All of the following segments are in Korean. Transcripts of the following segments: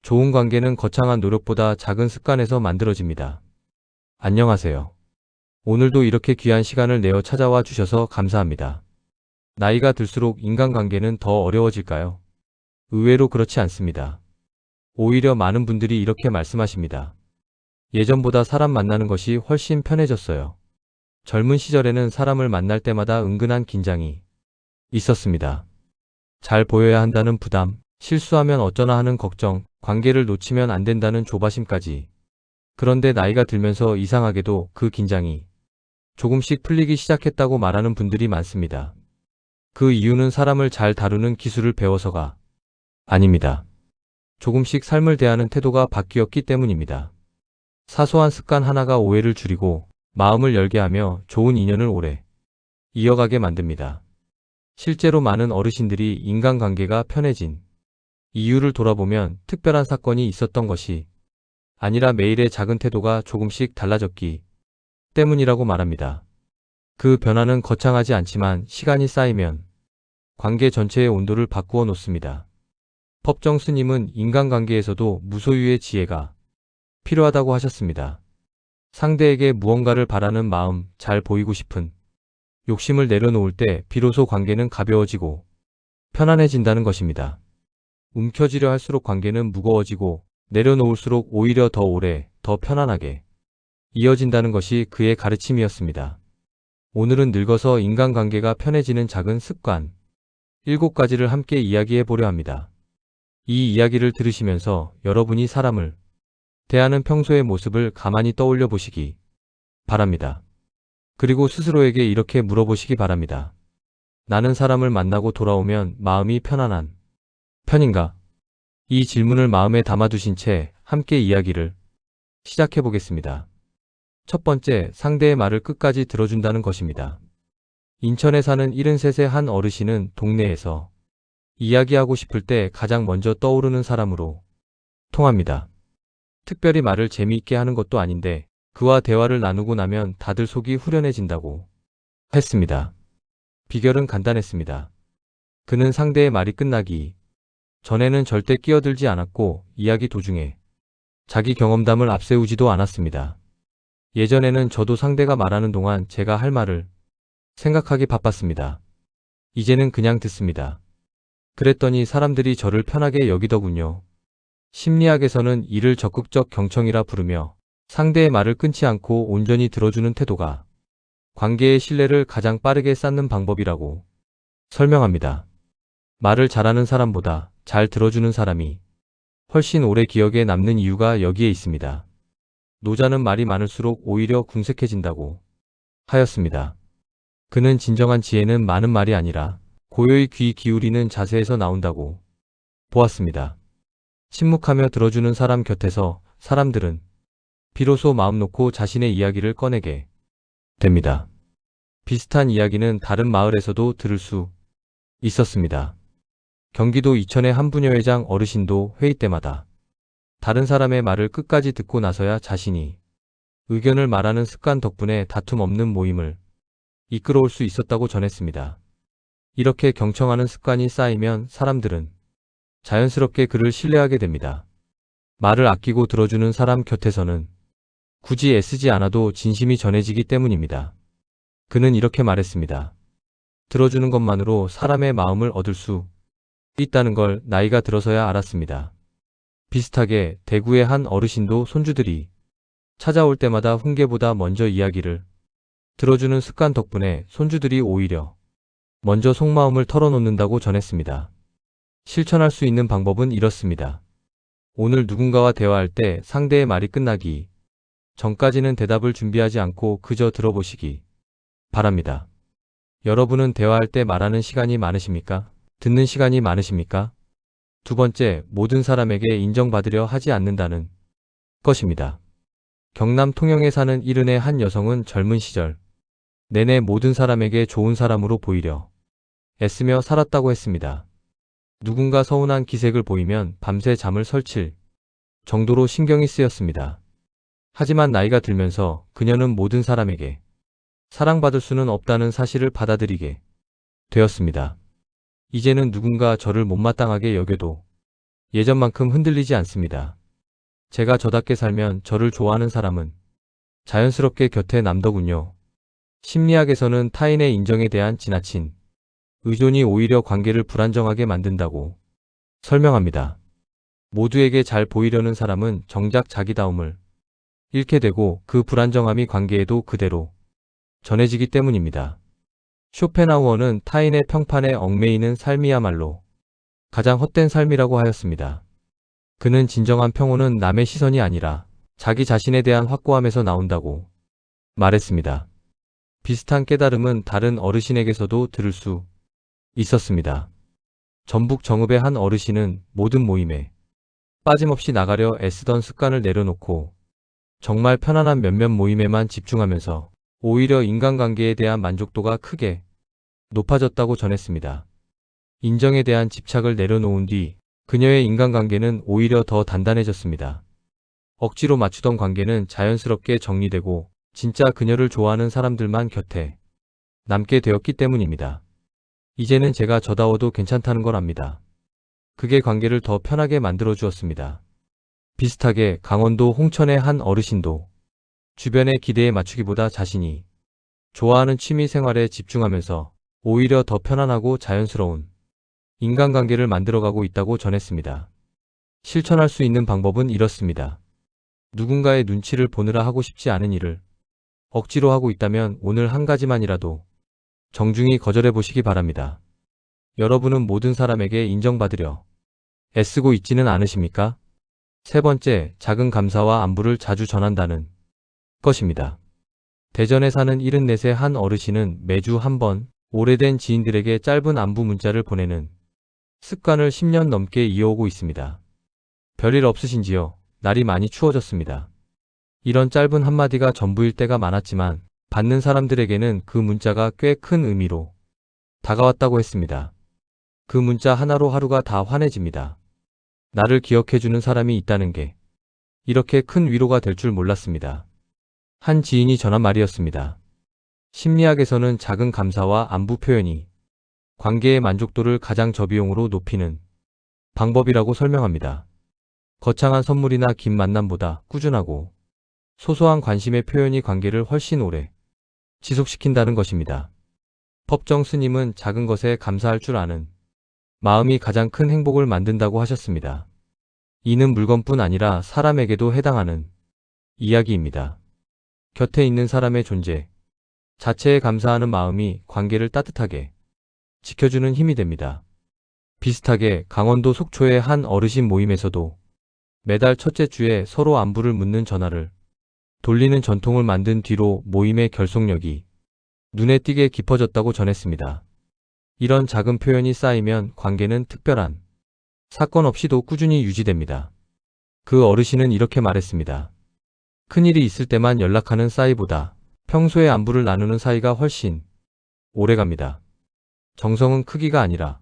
좋은 관계는 거창한 노력보다 작은 습관에서 만들어집니다. 안녕하세요. 오늘도 이렇게 귀한 시간을 내어 찾아와 주셔서 감사합니다. 나이가 들수록 인간관계는 더 어려워질까요? 의외로 그렇지 않습니다. 오히려 많은 분들이 이렇게 말씀하십니다. 예전보다 사람 만나는 것이 훨씬 편해졌어요. 젊은 시절에는 사람을 만날 때마다 은근한 긴장이 있었습니다. 잘 보여야 한다는 부담, 실수하면 어쩌나 하는 걱정, 관계를 놓치면 안 된다는 조바심까지. 그런데 나이가 들면서 이상하게도 그 긴장이 조금씩 풀리기 시작했다고 말하는 분들이 많습니다. 그 이유는 사람을 잘 다루는 기술을 배워서가 아닙니다. 조금씩 삶을 대하는 태도가 바뀌었기 때문입니다. 사소한 습관 하나가 오해를 줄이고 마음을 열게 하며 좋은 인연을 오래 이어가게 만듭니다. 실제로 많은 어르신들이 인간관계가 편해진 이유를 돌아보면 특별한 사건이 있었던 것이 아니라 매일의 작은 태도가 조금씩 달라졌기 때문이라고 말합니다. 그 변화는 거창하지 않지만 시간이 쌓이면 관계 전체의 온도를 바꾸어 놓습니다. 법정 스님은 인간관계에서도 무소유의 지혜가 필요하다고 하셨습니다. 상대에게 무언가를 바라는 마음, 잘 보이고 싶은 욕심을 내려놓을 때 비로소 관계는 가벼워지고 편안해진다는 것입니다. 움켜쥐려 할수록 관계는 무거워지고 내려놓을수록 오히려 더 오래, 더 편안하게 이어진다는 것이 그의 가르침이었습니다. 오늘은 늙어서 인간관계가 편해지는 작은 습관 7가지를 함께 이야기해 보려 합니다. 이 이야기를 들으시면서 여러분이 사람을 대하는 평소의 모습을 가만히 떠올려 보시기 바랍니다. 그리고 스스로에게 이렇게 물어보시기 바랍니다. 나는 사람을 만나고 돌아오면 마음이 편안한 편인가? 이 질문을 마음에 담아두신 채 함께 이야기를 시작해 보겠습니다. 첫 번째, 상대의 말을 끝까지 들어준다는 것입니다. 인천에 사는 73세 한 어르신은 동네에서 이야기하고 싶을 때 가장 먼저 떠오르는 사람으로 통합니다. 특별히 말을 재미있게 하는 것도 아닌데 그와 대화를 나누고 나면 다들 속이 후련해진다고 했습니다. 비결은 간단했습니다. 그는 상대의 말이 끝나기 전에는 절대 끼어들지 않았고 이야기 도중에 자기 경험담을 앞세우지도 않았습니다. 예전에는 저도 상대가 말하는 동안 제가 할 말을 생각하기 바빴습니다. 이제는 그냥 듣습니다. 그랬더니 사람들이 저를 편하게 여기더군요. 심리학에서는 이를 적극적 경청이라 부르며 상대의 말을 끊지 않고 온전히 들어주는 태도가 관계의 신뢰를 가장 빠르게 쌓는 방법이라고 설명합니다. 말을 잘하는 사람보다 잘 들어주는 사람이 훨씬 오래 기억에 남는 이유가 여기에 있습니다. 노자는 말이 많을수록 오히려 궁색해진다고 하였습니다. 그는 진정한 지혜는 많은 말이 아니라 고요히 귀 기울이는 자세에서 나온다고 보았습니다. 침묵하며 들어주는 사람 곁에서 사람들은 비로소 마음 놓고 자신의 이야기를 꺼내게 됩니다. 비슷한 이야기는 다른 마을에서도 들을 수 있었습니다. 경기도 이천의 한 부녀회장 어르신도 회의 때마다 다른 사람의 말을 끝까지 듣고 나서야 자신이 의견을 말하는 습관 덕분에 다툼 없는 모임을 이끌어올 수 있었다고 전했습니다. 이렇게 경청하는 습관이 쌓이면 사람들은 자연스럽게 그를 신뢰하게 됩니다. 말을 아끼고 들어주는 사람 곁에서는 굳이 애쓰지 않아도 진심이 전해지기 때문입니다. 그는 이렇게 말했습니다. 들어주는 것만으로 사람의 마음을 얻을 수 있다는 걸 나이가 들어서야 알았습니다. 비슷하게 대구의 한 어르신도 손주들이 찾아올 때마다 훈계보다 먼저 이야기를 들어주는 습관 덕분에 손주들이 오히려 먼저 속마음을 털어놓는다고 전했습니다. 실천할 수 있는 방법은 이렇습니다. 오늘 누군가와 대화할 때 상대의 말이 끝나기 전까지는 대답을 준비하지 않고 그저 들어보시기 바랍니다. 여러분은 대화할 때 말하는 시간이 많으십니까? 듣는 시간이 많으십니까? 두 번째, 모든 사람에게 인정받으려 하지 않는다는 것입니다. 경남 통영에 사는 70의 한 여성은 젊은 시절 내내 모든 사람에게 좋은 사람으로 보이려 애쓰며 살았다고 했습니다. 누군가 서운한 기색을 보이면 밤새 잠을 설칠 정도로 신경이 쓰였습니다. 하지만 나이가 들면서 그녀는 모든 사람에게 사랑받을 수는 없다는 사실을 받아들이게 되었습니다. 이제는 누군가 저를 못마땅하게 여겨도 예전만큼 흔들리지 않습니다. 제가 저답게 살면 저를 좋아하는 사람은 자연스럽게 곁에 남더군요. 심리학에서는 타인의 인정에 대한 지나친 의존이 오히려 관계를 불안정하게 만든다고 설명합니다. 모두에게 잘 보이려는 사람은 정작 자기다움을 잃게 되고 그 불안정함이 관계에도 그대로 전해지기 때문입니다. 쇼펜하우어는 타인의 평판에 얽매이는 삶이야말로 가장 헛된 삶이라고 하였습니다. 그는 진정한 평온은 남의 시선이 아니라 자기 자신에 대한 확고함에서 나온다고 말했습니다. 비슷한 깨달음은 다른 어르신에게서도 들을 수 있었습니다. 전북 정읍의 한 어르신은 모든 모임에 빠짐없이 나가려 애쓰던 습관을 내려놓고 정말 편안한 몇몇 모임에만 집중하면서 오히려 인간관계에 대한 만족도가 크게 높아졌다고 전했습니다. 인정에 대한 집착을 내려놓은 뒤 그녀의 인간관계는 오히려 더 단단해졌습니다. 억지로 맞추던 관계는 자연스럽게 정리되고 진짜 그녀를 좋아하는 사람들만 곁에 남게 되었기 때문입니다. 이제는 제가 저다워도 괜찮다는 걸 압니다. 그게 관계를 더 편하게 만들어 주었습니다. 비슷하게 강원도 홍천의 한 어르신도 주변의 기대에 맞추기보다 자신이 좋아하는 취미 생활에 집중하면서 오히려 더 편안하고 자연스러운 인간관계를 만들어가고 있다고 전했습니다. 실천할 수 있는 방법은 이렇습니다. 누군가의 눈치를 보느라 하고 싶지 않은 일을 억지로 하고 있다면 오늘 한 가지만이라도 정중히 거절해 보시기 바랍니다. 여러분은 모든 사람에게 인정받으려 애쓰고 있지는 않으십니까? 세 번째, 작은 감사와 안부를 자주 전한다는 것입니다. 대전에 사는 74세 한 어르신은 매주 한 번 오래된 지인들에게 짧은 안부 문자를 보내는 습관을 10년 넘게 이어오고 있습니다. 별일 없으신지요? 날이 많이 추워졌습니다. 이런 짧은 한마디가 전부일 때가 많았지만 받는 사람들에게는 그 문자가 꽤 큰 의미로 다가왔다고 했습니다. 그 문자 하나로 하루가 다 환해집니다. 나를 기억해주는 사람이 있다는 게 이렇게 큰 위로가 될 줄 몰랐습니다. 한 지인이 전한 말이었습니다. 심리학에서는 작은 감사와 안부 표현이 관계의 만족도를 가장 저비용으로 높이는 방법이라고 설명합니다. 거창한 선물이나 긴 만남보다 꾸준하고 소소한 관심의 표현이 관계를 훨씬 오래 지속시킨다는 것입니다. 법정 스님은 작은 것에 감사할 줄 아는 마음이 가장 큰 행복을 만든다고 하셨습니다. 이는 물건뿐 아니라 사람에게도 해당하는 이야기입니다. 곁에 있는 사람의 존재 자체에 감사하는 마음이 관계를 따뜻하게 지켜주는 힘이 됩니다. 비슷하게 강원도 속초의 한 어르신 모임에서도 매달 첫째 주에 서로 안부를 묻는 전화를 돌리는 전통을 만든 뒤로 모임의 결속력이 눈에 띄게 깊어졌다고 전했습니다. 이런 작은 표현이 쌓이면 관계는 특별한 사건 없이도 꾸준히 유지됩니다. 그 어르신은 이렇게 말했습니다. 큰일이 있을 때만 연락하는 사이보다 평소에 안부를 나누는 사이가 훨씬 오래갑니다. 정성은 크기가 아니라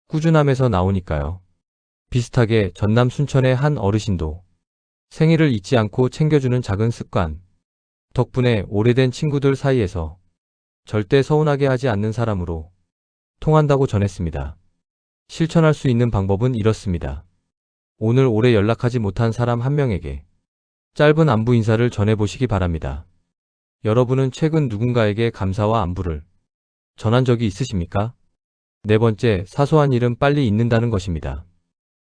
꾸준함에서 나오니까요. 비슷하게 전남 순천의 한 어르신도 생일을 잊지 않고 챙겨주는 작은 습관 덕분에 오래된 친구들 사이에서 절대 서운하게 하지 않는 사람으로 통한다고 전했습니다. 실천할 수 있는 방법은 이렇습니다. 오늘 오래 연락하지 못한 사람 한 명에게 짧은 안부 인사를 전해보시기 바랍니다. 여러분은 최근 누군가에게 감사와 안부를 전한 적이 있으십니까? 네 번째, 사소한 일은 빨리 잊는다는 것입니다.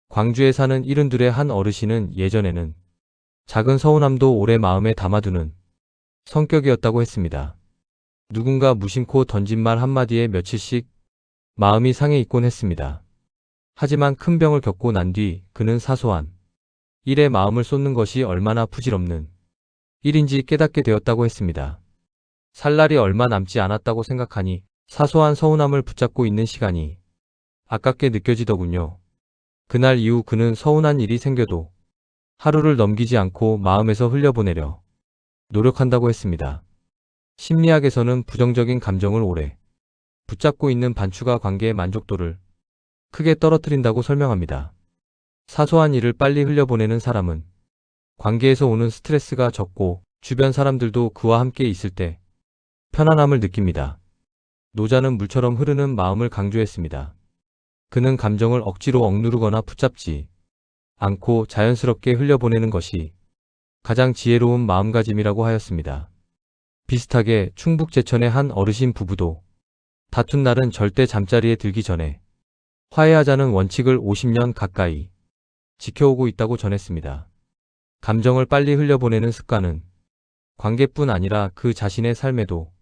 광주에 사는 72의 한 어르신은 예전에는 작은 서운함도 오래 마음에 담아두는 성격이었다고 했습니다. 누군가 무심코 던진 말 한마디에 며칠씩 마음이 상해 있곤 했습니다. 하지만 큰 병을 겪고 난 뒤 그는 사소한 일에 마음을 쏟는 것이 얼마나 부질없는 일인지 깨닫게 되었다고 했습니다. 살 날이 얼마 남지 않았다고 생각하니 사소한 서운함을 붙잡고 있는 시간이 아깝게 느껴지더군요. 그날 이후 그는 서운한 일이 생겨도 하루를 넘기지 않고 마음에서 흘려보내려 노력한다고 했습니다. 심리학에서는 부정적인 감정을 오래 붙잡고 있는 반추가 관계의 만족도를 크게 떨어뜨린다고 설명합니다. 사소한 일을 빨리 흘려보내는 사람은 관계에서 오는 스트레스가 적고 주변 사람들도 그와 함께 있을 때 편안함을 느낍니다. 노자는 물처럼 흐르는 마음을 강조했습니다. 그는 감정을 억지로 억누르거나 붙잡지 않고 자연스럽게 흘려보내는 것이 가장 지혜로운 마음가짐이라고 하였습니다. 비슷하게 충북 제천의 한 어르신 부부도 다툰 날은 절대 잠자리에 들기 전에 화해하자는 원칙을 50년 가까이 지켜오고 있다고 전했습니다. 감정을 빨리 흘려보내는 습관은 관계뿐 아니라 그 자신의 삶에도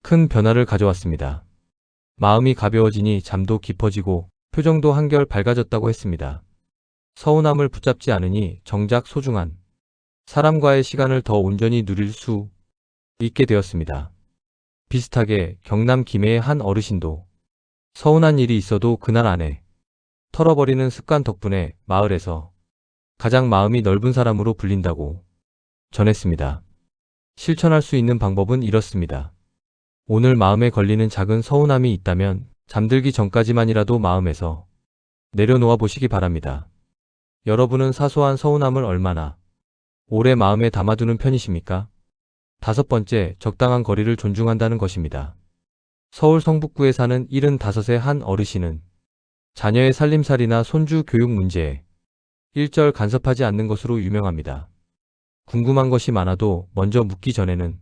큰 변화를 가져왔습니다. 마음이 가벼워지니 잠도 깊어지고 표정도 한결 밝아졌다고 했습니다. 서운함을 붙잡지 않으니 정작 소중한 사람과의 시간을 더 온전히 누릴 수 있게 되었습니다. 비슷하게 경남 김해의 한 어르신도 서운한 일이 있어도 그날 안에 털어버리는 습관 덕분에 마을에서 가장 마음이 넓은 사람으로 불린다고 전했습니다. 실천할 수 있는 방법은 이렇습니다. 오늘 마음에 걸리는 작은 서운함이 있다면 잠들기 전까지만이라도 마음에서 내려놓아 보시기 바랍니다. 여러분은 사소한 서운함을 얼마나 오래 마음에 담아두는 편이십니까? 5번째, 적당한 거리를 존중한다는 것입니다. 서울 성북구에 사는 75세 한 어르신은 자녀의 살림살이나 손주 교육 문제에 일절 간섭하지 않는 것으로 유명합니다. 궁금한 것이 많아도 먼저 묻기 전에는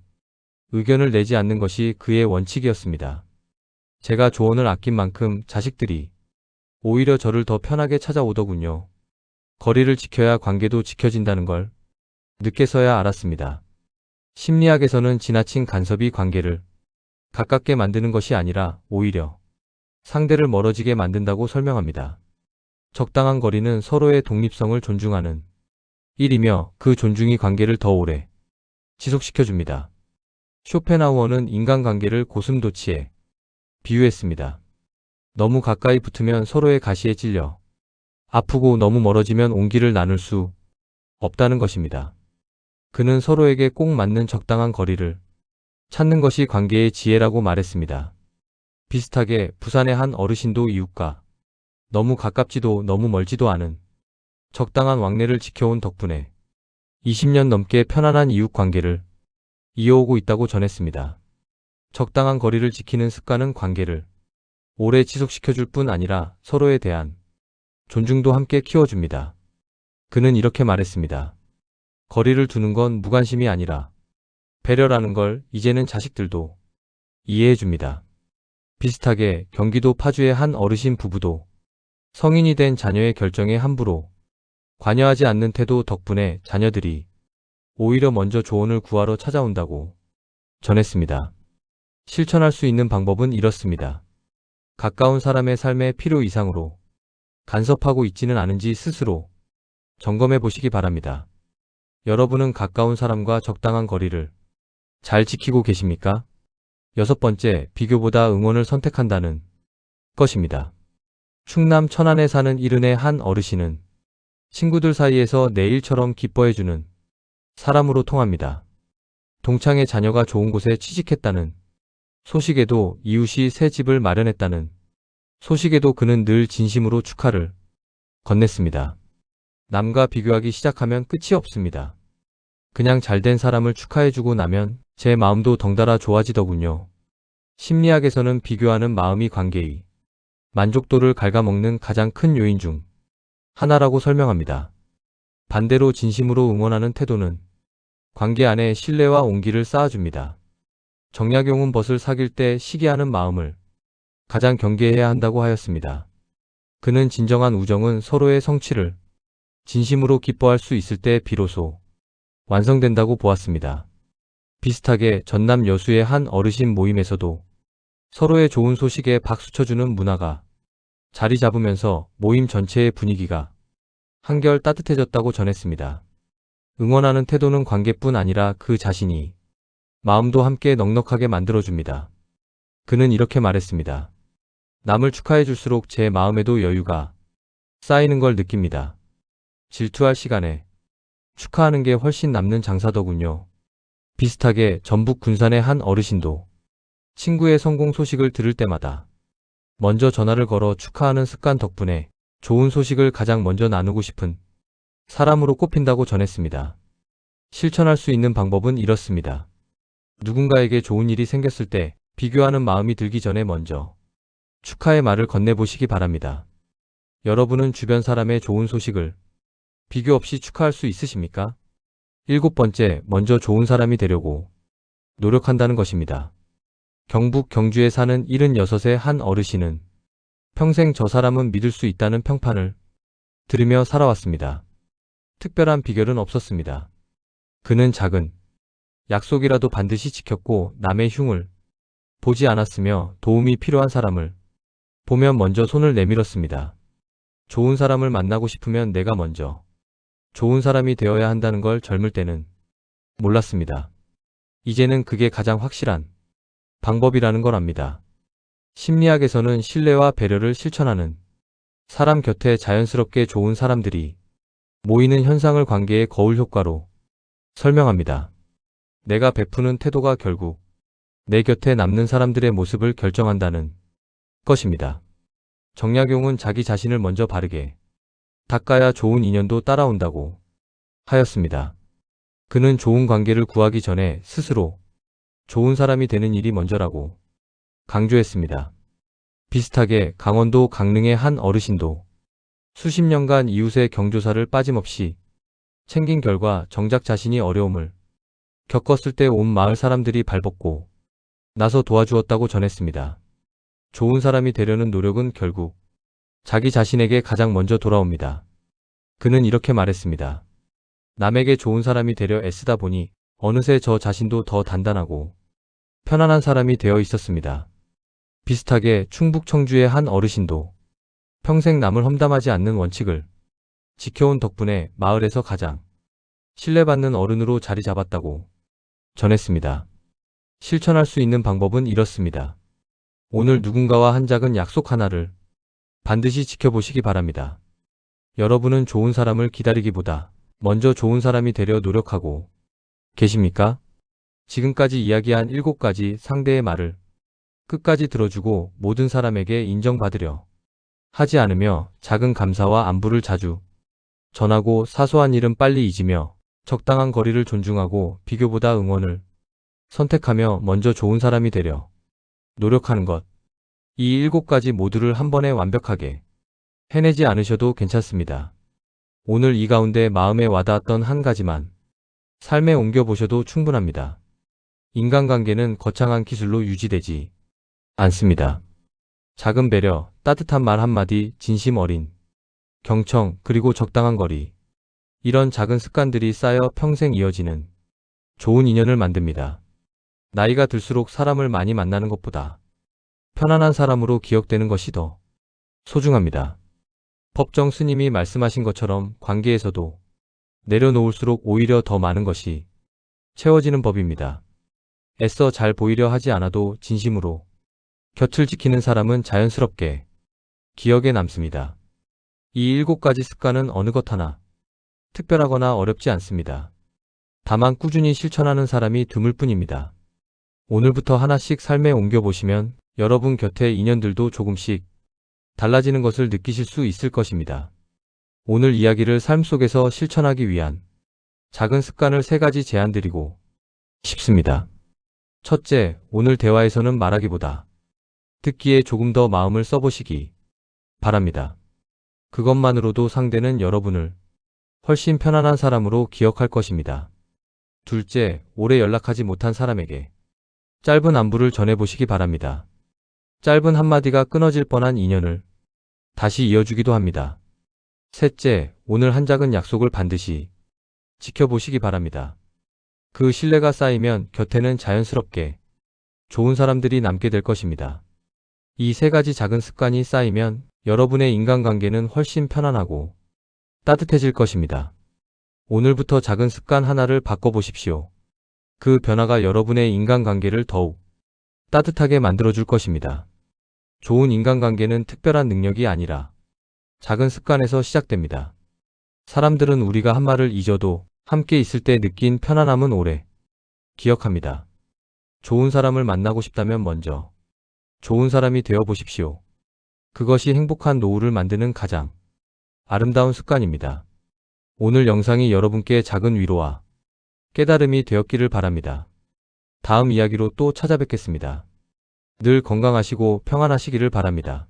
의견을 내지 않는 것이 그의 원칙이었습니다. 제가 조언을 아낀 만큼 자식들이 오히려 저를 더 편하게 찾아오더군요. 거리를 지켜야 관계도 지켜진다는 걸 늦게서야 알았습니다. 심리학에서는 지나친 간섭이 관계를 가깝게 만드는 것이 아니라 오히려 상대를 멀어지게 만든다고 설명합니다. 적당한 거리는 서로의 독립성을 존중하는 일이며 그 존중이 관계를 더 오래 지속시켜줍니다. 쇼펜하우어는 인간관계를 고슴도치에 비유했습니다. 너무 가까이 붙으면 서로의 가시에 찔려 아프고 너무 멀어지면 온기를 나눌 수 없다는 것입니다. 그는 서로에게 꼭 맞는 적당한 거리를 찾는 것이 관계의 지혜라고 말했습니다. 비슷하게 부산의 한 어르신도 이웃과 너무 가깝지도 너무 멀지도 않은 적당한 왕래를 지켜온 덕분에 20년 넘게 편안한 이웃 관계를 이어오고 있다고 전했습니다. 적당한 거리를 지키는 습관은 관계를 오래 지속시켜줄 뿐 아니라 서로에 대한 존중도 함께 키워줍니다. 그는 이렇게 말했습니다. 거리를 두는 건 무관심이 아니라 배려라는 걸 이제는 자식들도 이해해줍니다. 비슷하게 경기도 파주의 한 어르신 부부도 성인이 된 자녀의 결정에 함부로 관여하지 않는 태도 덕분에 자녀들이 오히려 먼저 조언을 구하러 찾아온다고 전했습니다. 실천할 수 있는 방법은 이렇습니다. 가까운 사람의 삶에 필요 이상으로 간섭하고 있지는 않은지 스스로 점검해 보시기 바랍니다. 여러분은 가까운 사람과 적당한 거리를 잘 지키고 계십니까? 6번째, 비교보다 응원을 선택한다는 것입니다. 충남 천안에 사는 70의 한 어르신은 친구들 사이에서 내 일처럼 기뻐해주는 사람으로 통합니다. 동창의 자녀가 좋은 곳에 취직했다는 소식에도 이웃이 새 집을 마련했다는 소식에도 그는 늘 진심으로 축하를 건넸습니다. 남과 비교하기 시작하면 끝이 없습니다. 그냥 잘된 사람을 축하해주고 나면 제 마음도 덩달아 좋아지더군요. 심리학에서는 비교하는 마음이 관계의 만족도를 갉아먹는 가장 큰 요인 중 하나라고 설명합니다. 반대로 진심으로 응원하는 태도는 관계 안에 신뢰와 온기를 쌓아줍니다. 정약용은 벗을 사귈 때 시기하는 마음을 가장 경계해야 한다고 하였습니다. 그는 진정한 우정은 서로의 성취를 진심으로 기뻐할 수 있을 때 비로소 완성된다고 보았습니다. 비슷하게 전남 여수의 한 어르신 모임에서도 서로의 좋은 소식에 박수 쳐주는 문화가 자리 잡으면서 모임 전체의 분위기가 한결 따뜻해졌다고 전했습니다. 응원하는 태도는 관계뿐 아니라 그 자신이 마음도 함께 넉넉하게 만들어줍니다. 그는 이렇게 말했습니다. 남을 축하해줄수록 제 마음에도 여유가 쌓이는 걸 느낍니다. 질투할 시간에 축하하는 게 훨씬 남는 장사더군요. 비슷하게 전북 군산의 한 어르신도 친구의 성공 소식을 들을 때마다 먼저 전화를 걸어 축하하는 습관 덕분에 좋은 소식을 가장 먼저 나누고 싶은 사람으로 꼽힌다고 전했습니다. 실천할 수 있는 방법은 이렇습니다. 누군가에게 좋은 일이 생겼을 때 비교하는 마음이 들기 전에 먼저 축하의 말을 건네보시기 바랍니다. 여러분은 주변 사람의 좋은 소식을 비교 없이 축하할 수 있으십니까? 일곱 번째, 먼저 좋은 사람이 되려고 노력한다는 것입니다. 경북 경주에 사는 76의 한 어르신은 평생 저 사람은 믿을 수 있다는 평판을 들으며 살아왔습니다. 특별한 비결은 없었습니다. 그는 작은 약속이라도 반드시 지켰고 남의 흉을 보지 않았으며 도움이 필요한 사람을 보면 먼저 손을 내밀었습니다. 좋은 사람을 만나고 싶으면 내가 먼저 좋은 사람이 되어야 한다는 걸 젊을 때는 몰랐습니다. 이제는 그게 가장 확실한 방법이라는 걸 압니다. 심리학에서는 신뢰와 배려를 실천하는 사람 곁에 자연스럽게 좋은 사람들이 모이는 현상을 관계의 거울 효과로 설명합니다. 내가 베푸는 태도가 결국 내 곁에 남는 사람들의 모습을 결정한다는 것입니다. 정약용은 자기 자신을 먼저 바르게 닦아야 좋은 인연도 따라온다고 하였습니다. 그는 좋은 관계를 구하기 전에 스스로 좋은 사람이 되는 일이 먼저라고 강조했습니다. 비슷하게 강원도 강릉의 한 어르신도 수십 년간 이웃의 경조사를 빠짐없이 챙긴 결과 정작 자신이 어려움을 겪었을 때 온 마을 사람들이 발벗고 나서 도와주었다고 전했습니다. 좋은 사람이 되려는 노력은 결국 자기 자신에게 가장 먼저 돌아옵니다. 그는 이렇게 말했습니다. 남에게 좋은 사람이 되려 애쓰다 보니 어느새 저 자신도 더 단단하고 편안한 사람이 되어 있었습니다. 비슷하게 충북 청주의 한 어르신도 평생 남을 험담하지 않는 원칙을 지켜온 덕분에 마을에서 가장 신뢰받는 어른으로 자리 잡았다고 전했습니다. 실천할 수 있는 방법은 이렇습니다. 오늘 누군가와 한 작은 약속 하나를 반드시 지켜보시기 바랍니다. 여러분은 좋은 사람을 기다리기보다 먼저 좋은 사람이 되려 노력하고 계십니까? 지금까지 이야기한 7가지 상대의 말을 끝까지 들어주고 모든 사람에게 인정받으려 하지 않으며 작은 감사와 안부를 자주 전하고 사소한 일은 빨리 잊으며 적당한 거리를 존중하고 비교보다 응원을 선택하며 먼저 좋은 사람이 되려 노력하는 것. 이 7가지 모두를 한 번에 완벽하게 해내지 않으셔도 괜찮습니다. 오늘 이 가운데 마음에 와닿았던 한 가지만 삶에 옮겨보셔도 충분합니다. 인간관계는 거창한 기술로 유지되지 않습니다. 작은 배려, 따뜻한 말 한마디, 진심 어린 경청, 그리고 적당한 거리. 이런 작은 습관들이 쌓여 평생 이어지는 좋은 인연을 만듭니다. 나이가 들수록 사람을 많이 만나는 것보다 편안한 사람으로 기억되는 것이 더 소중합니다. 법정 스님이 말씀하신 것처럼 관계에서도 내려놓을수록 오히려 더 많은 것이 채워지는 법입니다. 애써 잘 보이려 하지 않아도 진심으로 곁을 지키는 사람은 자연스럽게 기억에 남습니다. 이 7가지 습관은 어느 것 하나 특별하거나 어렵지 않습니다. 다만 꾸준히 실천하는 사람이 드물 뿐입니다. 오늘부터 하나씩 삶에 옮겨보시면 여러분 곁의 인연들도 조금씩 달라지는 것을 느끼실 수 있을 것입니다. 오늘 이야기를 삶 속에서 실천하기 위한 작은 습관을 3가지 제안드리고 싶습니다. 첫째, 오늘 대화에서는 말하기보다 듣기에 조금 더 마음을 써보시기 바랍니다. 그것만으로도 상대는 여러분을 훨씬 편안한 사람으로 기억할 것입니다. 둘째, 오래 연락하지 못한 사람에게 짧은 안부를 전해보시기 바랍니다. 짧은 한마디가 끊어질 뻔한 인연을 다시 이어주기도 합니다. 셋째, 오늘 한 작은 약속을 반드시 지켜보시기 바랍니다. 그 신뢰가 쌓이면 곁에는 자연스럽게 좋은 사람들이 남게 될 것입니다. 이 3가지 작은 습관이 쌓이면 여러분의 인간관계는 훨씬 편안하고 따뜻해질 것입니다. 오늘부터 작은 습관 하나를 바꿔보십시오. 그 변화가 여러분의 인간관계를 더욱 따뜻하게 만들어줄 것입니다. 좋은 인간관계는 특별한 능력이 아니라 작은 습관에서 시작됩니다. 사람들은 우리가 한 말을 잊어도 함께 있을 때 느낀 편안함은 오래 기억합니다. 좋은 사람을 만나고 싶다면 먼저 좋은 사람이 되어 보십시오. 그것이 행복한 노후를 만드는 가장 아름다운 습관입니다. 오늘 영상이 여러분께 작은 위로와 깨달음이 되었기를 바랍니다. 다음 이야기로 또 찾아뵙겠습니다. 늘 건강하시고 평안하시기를 바랍니다.